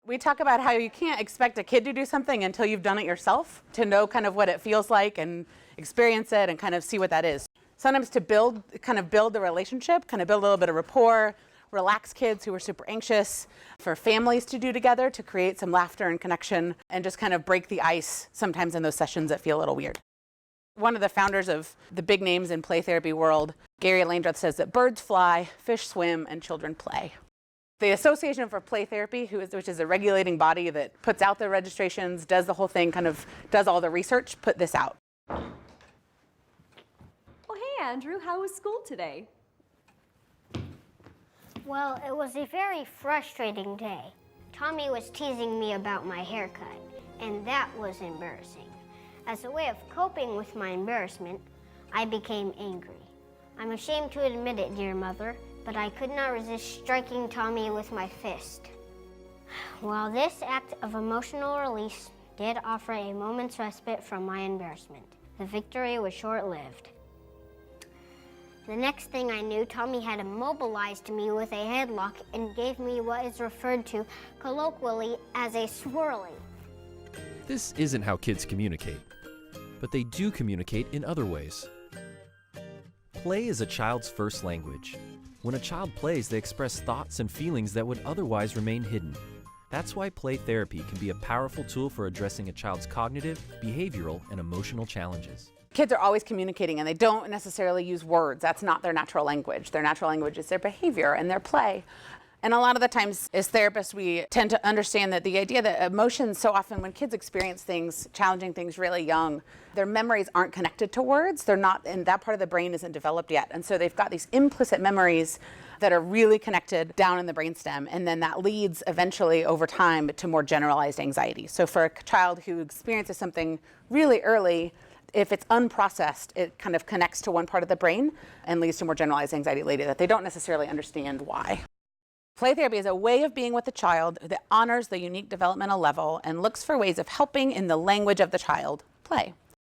We talk about how you can't expect a kid to do something until you've done it yourself, to know kind of what it feels like and experience it and kind of see what that is. Sometimes to build the relationship, kind of build a little bit of rapport, relax kids who are super anxious, for families to do together to create some laughter and connection, and just kind of break the ice sometimes in those sessions that feel a little weird. One of the founders of the big names in play therapy world, Gary Landreth, says that birds fly, fish swim, and children play. The Association for Play Therapy, which is a regulating body that puts out the registrations, does the whole thing, kind of does all the research, put this out. Well, hey, Andrew, how was school today? Well, it was a very frustrating day. Tommy was teasing me about my haircut, and that was embarrassing. As a way of coping with my embarrassment, I became angry. I'm ashamed to admit it, dear mother, but I could not resist striking Tommy with my fist. While this act of emotional release did offer a moment's respite from my embarrassment, the victory was short-lived. The next thing I knew, Tommy had immobilized me with a headlock and gave me what is referred to colloquially as a swirly. This isn't how kids communicate, but they do communicate in other ways. Play is a child's first language. When a child plays, they express thoughts and feelings that would otherwise remain hidden. That's why play therapy can be a powerful tool for addressing a child's cognitive, behavioral, and emotional challenges. Kids are always communicating, and they don't necessarily use words. That's not their natural language. Their natural language is their behavior and their play. And a lot of the times, as therapists, we tend to understand that the idea that emotions, so often when kids experience things, challenging things really young, their memories aren't connected to words. They're not, and that part of the brain isn't developed yet. And so they've got these implicit memories that are really connected down in the brainstem. And then that leads eventually over time to more generalized anxiety. So for a child who experiences something really early, if it's unprocessed, it kind of connects to one part of the brain and leads to more generalized anxiety later that they don't necessarily understand why. Play therapy is a way of being with the child that honors the unique developmental level and looks for ways of helping in the language of the child, play.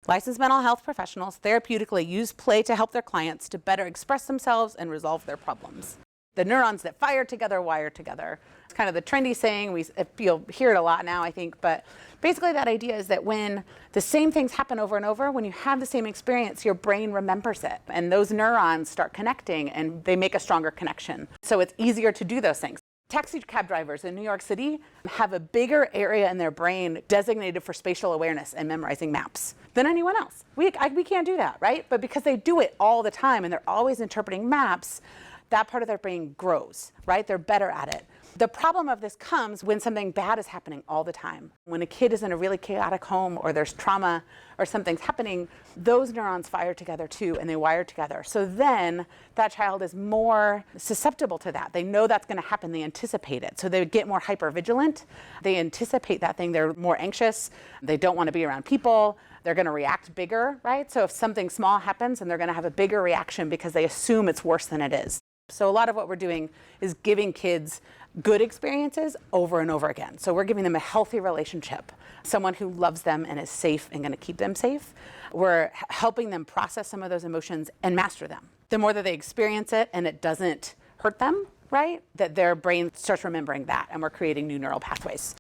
Licensed mental health professionals therapeutically use play to help their clients to better express themselves and resolve their problems. The neurons that fire together wire together. It's kind of the trendy saying, you'll hear it a lot now, I think, but basically that idea is that when the same things happen over and over, when you have the same experience, your brain remembers it, and those neurons start connecting, and they make a stronger connection. So it's easier to do those things. Taxi cab drivers in New York City have a bigger area in their brain designated for spatial awareness and memorizing maps than anyone else. We can't do that, right? But because they do it all the time, and they're always interpreting maps, that part of their brain grows, right? They're better at it. The problem of this comes when something bad is happening all the time. When a kid is in a really chaotic home or there's trauma or something's happening, those neurons fire together too, and they wire together. So then that child is more susceptible to that. They know that's going to happen. They anticipate it. So they get more hypervigilant. They anticipate that thing. They're more anxious. They don't want to be around people. They're going to react bigger, right? So if something small happens, then they're going to have a bigger reaction because they assume it's worse than it is. So a lot of what we're doing is giving kids good experiences over and over again. So we're giving them a healthy relationship, someone who loves them and is safe and going to keep them safe. We're helping them process some of those emotions and master them. The more that they experience it and it doesn't hurt them, right, that their brain starts remembering that, and we're creating new neural pathways.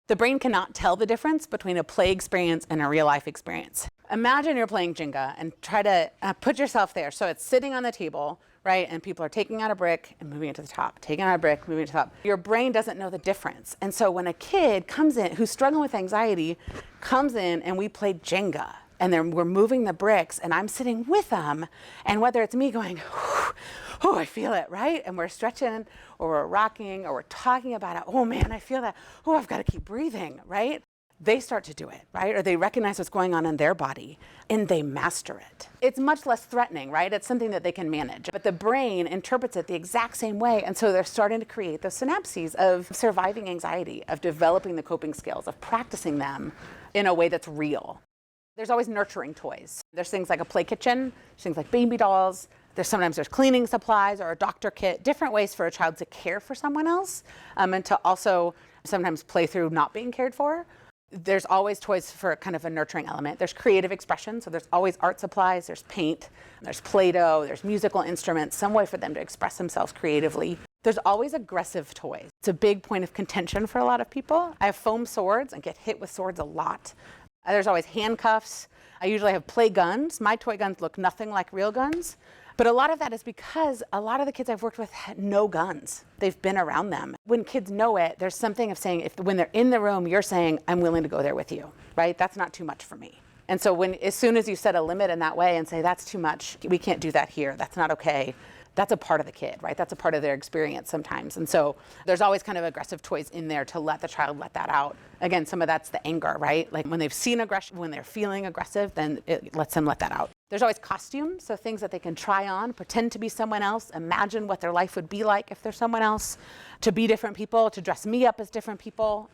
The brain cannot tell the difference between a play experience and a real life experience. Imagine you're playing Jenga and try to put yourself there. So it's sitting on the table, right? And people are taking out a brick and moving it to the top, taking out a brick, moving it to the top. Your brain doesn't know the difference. And so when a kid comes in who's struggling with anxiety, comes in and we play Jenga, and then we're moving the bricks and I'm sitting with them, and whether it's me going, oh, I feel it, right? And we're stretching or we're rocking or we're talking about it, oh man, I feel that, oh, I've got to keep breathing, right? They start to do it, right? Or they recognize what's going on in their body and they master it. It's much less threatening, right? It's something that they can manage. But the brain interprets it the exact same way. And so they're starting to create those synapses of surviving anxiety, of developing the coping skills, of practicing them in a way that's real. There's always nurturing toys. There's things like a play kitchen, there's things like baby dolls. Sometimes there's cleaning supplies or a doctor kit, different ways for a child to care for someone else, and to also sometimes play through not being cared for. There's always toys for kind of a nurturing element. There's creative expression, so there's always art supplies, there's paint, there's Play-Doh, there's musical instruments, some way for them to express themselves creatively. There's always aggressive toys. It's a big point of contention for a lot of people. I have foam swords and get hit with swords a lot. There's always handcuffs. I usually have play guns. My toy guns look nothing like real guns. But a lot of that is because a lot of the kids I've worked with had no guns. They've been around them. When kids know it, there's something of saying, when they're in the room, you're saying, I'm willing to go there with you, right? That's not too much for me. And so as soon as you set a limit in that way and say, that's too much, we can't do that here, that's not okay, that's a part of the kid, right? That's a part of their experience sometimes. And so there's always kind of aggressive toys in there to let the child let that out. Again, some of that's the anger, right? Like when they've seen aggression, when they're feeling aggressive, then it lets them let that out. There's always costumes, so things that they can try on, pretend to be someone else, imagine what their life would be like if they're someone else, to be different people, to dress me up as different people.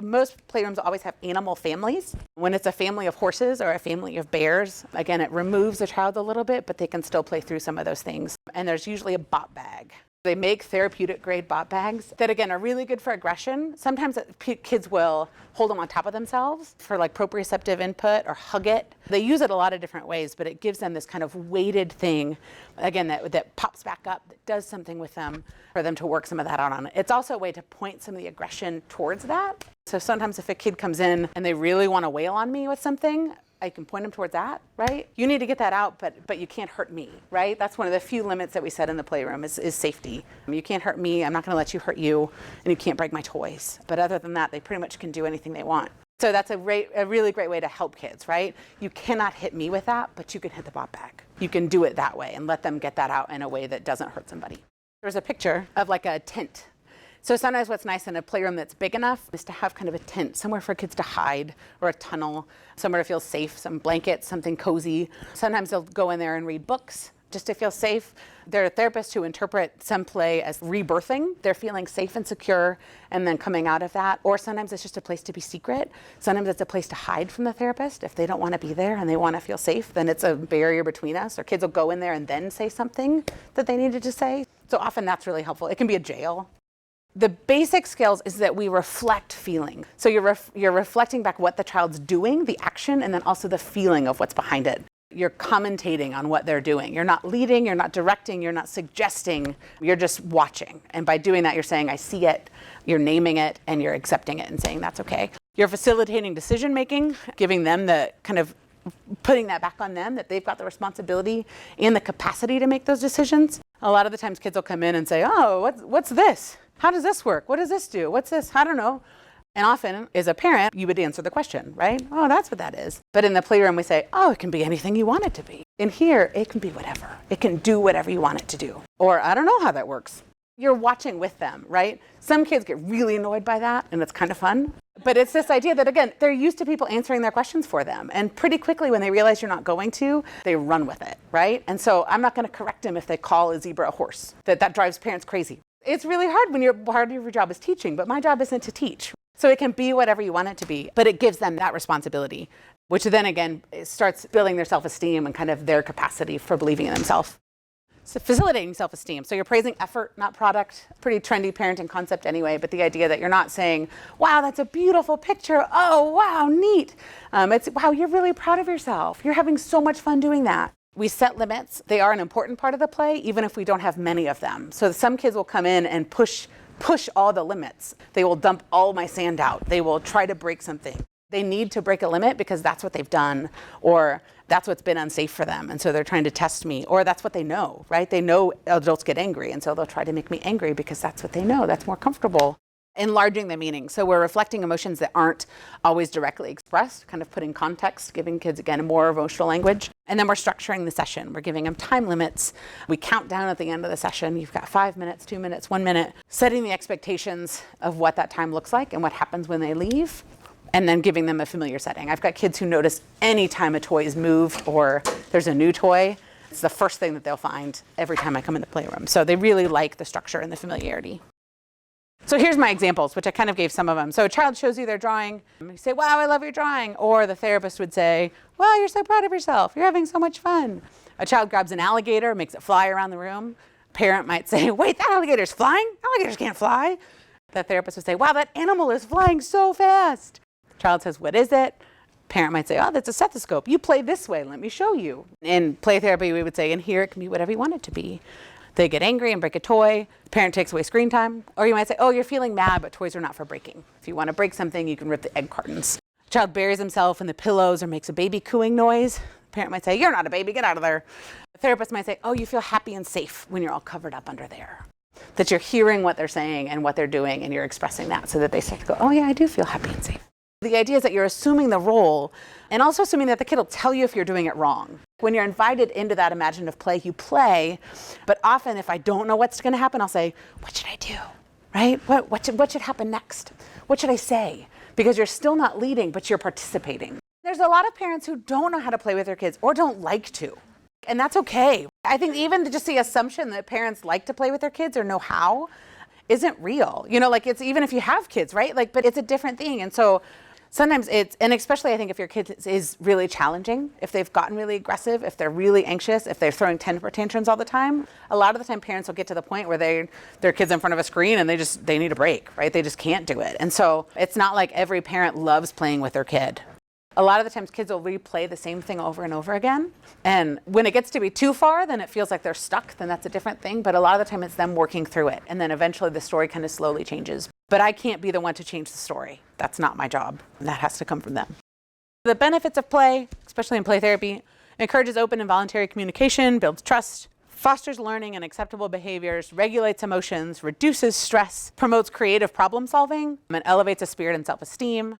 Most playrooms always have animal families. When it's a family of horses or a family of bears, again, it removes the child a little bit, but they can still play through some of those things. And there's usually a bot bag. They make therapeutic grade bot bags that, again, are really good for aggression. Sometimes kids will hold them on top of themselves for like proprioceptive input or hug it. They use it a lot of different ways, but it gives them this kind of weighted thing, again, that pops back up, that does something with them for them to work some of that out on it. It's also a way to point some of the aggression towards that. So sometimes if a kid comes in and they really want to wail on me with something, I can point them towards that, right? You need to get that out, but you can't hurt me, right? That's one of the few limits that we set in the playroom is safety. You can't hurt me, I'm not gonna let you hurt you, and you can't break my toys. But other than that, they pretty much can do anything they want. So that's a really great way to help kids, right? You cannot hit me with that, but you can hit the bot bag. You can do it that way and let them get that out in a way that doesn't hurt somebody. There's a picture of like a tent. So sometimes what's nice in a playroom that's big enough is to have kind of a tent, somewhere for kids to hide, or a tunnel, somewhere to feel safe, some blankets, something cozy. Sometimes they'll go in there and read books just to feel safe. There are therapists who interpret some play as rebirthing. They're feeling safe and secure and then coming out of that. Or sometimes it's just a place to be secret. Sometimes it's a place to hide from the therapist. If they don't want to be there and they want to feel safe, then it's a barrier between us. Or kids will go in there and then say something that they needed to say. So often that's really helpful. It can be a jail. The basic skills is that we reflect feeling. So you're reflecting back what the child's doing, the action, and then also the feeling of what's behind it. You're commentating on what they're doing. You're not leading, you're not directing, you're not suggesting, you're just watching. And by doing that, you're saying, I see it, you're naming it, and you're accepting it and saying that's okay. You're facilitating decision making, giving them the kind of putting that back on them, that they've got the responsibility and the capacity to make those decisions. A lot of the times kids will come in and say, oh, what's this? How does this work? What does this do? What's this? I don't know. And often, as a parent, you would answer the question, right? Oh, that's what that is. But in the playroom, we say, oh, it can be anything you want it to be. In here, it can be whatever. It can do whatever you want it to do. Or I don't know how that works. You're watching with them, right? Some kids get really annoyed by that, and it's kind of fun. But it's this idea that, again, they're used to people answering their questions for them. And pretty quickly, when they realize you're not going to, they run with it, right? And so I'm not going to correct them if they call a zebra a horse. That drives parents crazy. It's really hard when part of your job is teaching, but my job isn't to teach. So it can be whatever you want it to be, but it gives them that responsibility, which then again, it starts building their self-esteem and kind of their capacity for believing in themselves. So facilitating self-esteem. So you're praising effort, not product. Pretty trendy parenting concept anyway, but the idea that you're not saying, wow, that's a beautiful picture. Oh, wow, neat. It's, wow, you're really proud of yourself. You're having so much fun doing that. We set limits. They are an important part of the play, even if we don't have many of them. So some kids will come in and push all the limits. They will dump all my sand out. They will try to break something. They need to break a limit because that's what they've done, or that's what's been unsafe for them. And so they're trying to test me, or that's what they know, right? They know adults get angry, and so they'll try to make me angry because that's what they know. That's more comfortable. Enlarging the meaning. So we're reflecting emotions that aren't always directly expressed, kind of putting context, giving kids, again, a more emotional language. And then we're structuring the session. We're giving them time limits. We count down at the end of the session. You've got 5 minutes, 2 minutes, 1 minute, setting the expectations of what that time looks like and what happens when they leave, and then giving them a familiar setting. I've got kids who notice any time a toy is moved or there's a new toy, it's the first thing that they'll find every time I come in the playroom. So they really like the structure and the familiarity. So here's my examples, which I kind of gave some of them. So a child shows you their drawing. You say, wow, I love your drawing. Or the therapist would say, wow, you're so proud of yourself. You're having so much fun. A child grabs an alligator, makes it fly around the room. Parent might say, wait, that alligator's flying? Alligators can't fly. The therapist would say, wow, that animal is flying so fast. The child says, what is it? Parent might say, oh, that's a stethoscope. You play this way, let me show you. In play therapy, we would say, in here, it can be whatever you want it to be. They get angry and break a toy. Parent takes away screen time. Or you might say, oh, you're feeling mad, but toys are not for breaking. If you want to break something, you can rip the egg cartons. Child buries himself in the pillows or makes a baby cooing noise. Parent might say, you're not a baby, get out of there. The therapist might say, oh, you feel happy and safe when you're all covered up under there. That you're hearing what they're saying and what they're doing, and you're expressing that so that they start to go, oh yeah, I do feel happy and safe. The idea is that you're assuming the role and also assuming that the kid will tell you if you're doing it wrong. When you're invited into that imaginative play, you play, but often if I don't know what's gonna happen, I'll say, what should I do, right? What should happen next? What should I say? Because you're still not leading, but you're participating. There's a lot of parents who don't know how to play with their kids or don't like to. And that's okay. I think even just the assumption that parents like to play with their kids or know how isn't real. You know, like it's even if you have kids, right? Like, but it's a different thing. And so sometimes and especially I think if your kid is really challenging, if they've gotten really aggressive, if they're really anxious, if they're throwing temper tantrums all the time, a lot of the time parents will get to the point where their kid's in front of a screen and they need a break, right? They just can't do it. And so it's not like every parent loves playing with their kid. A lot of the times kids will replay the same thing over and over again. And when it gets to be too far, then it feels like they're stuck, then that's a different thing. But a lot of the time it's them working through it. And then eventually the story kind of slowly changes. But I can't be the one to change the story. That's not my job. That has to come from them. The benefits of play, especially in play therapy, encourages open and voluntary communication, builds trust, fosters learning and acceptable behaviors, regulates emotions, reduces stress, promotes creative problem solving, and elevates a spirit and self-esteem.